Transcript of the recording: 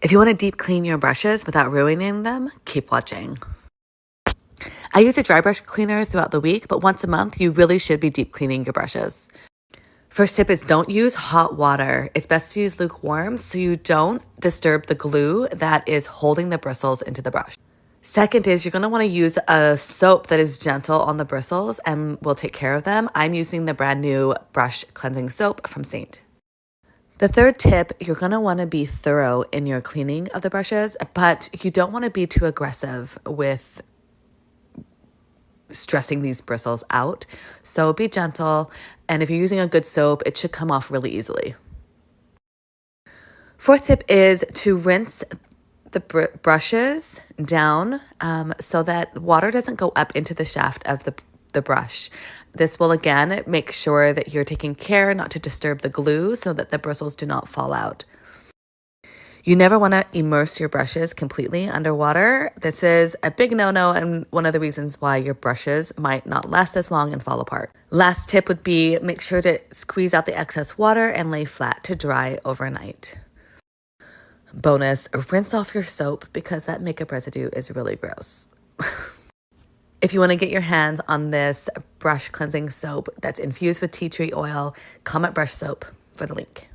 If you want to deep clean your brushes without ruining them, keep watching. I use a dry brush cleaner throughout the week, but once a month, you really should be deep cleaning your brushes. First tip is don't use hot water. It's best to use lukewarm so you don't disturb the glue that is holding the bristles into the brush. Second is you're going to want to use a soap that is gentle on the bristles and will take care of them. I'm using the brand new brush cleansing soap from Seint. The third tip, you're going to want to be thorough in your cleaning of the brushes, but you don't want to be too aggressive with stressing these bristles out. So be gentle, and if you're using a good soap, it should come off really easily. Fourth tip is to rinse the brushes down so that water doesn't go up into the shaft of the brush. This will again make sure that you're taking care not to disturb the glue so that the bristles do not fall out. You never want to immerse your brushes completely underwater. This is a big no-no and one of the reasons why your brushes might not last as long and fall apart. Last tip would be make sure to squeeze out the excess water and lay flat to dry overnight. Bonus, rinse off your soap because that makeup residue is really gross. If you want to get your hands on this brush cleansing soap that's infused with tea tree oil, comment brush soap for the link.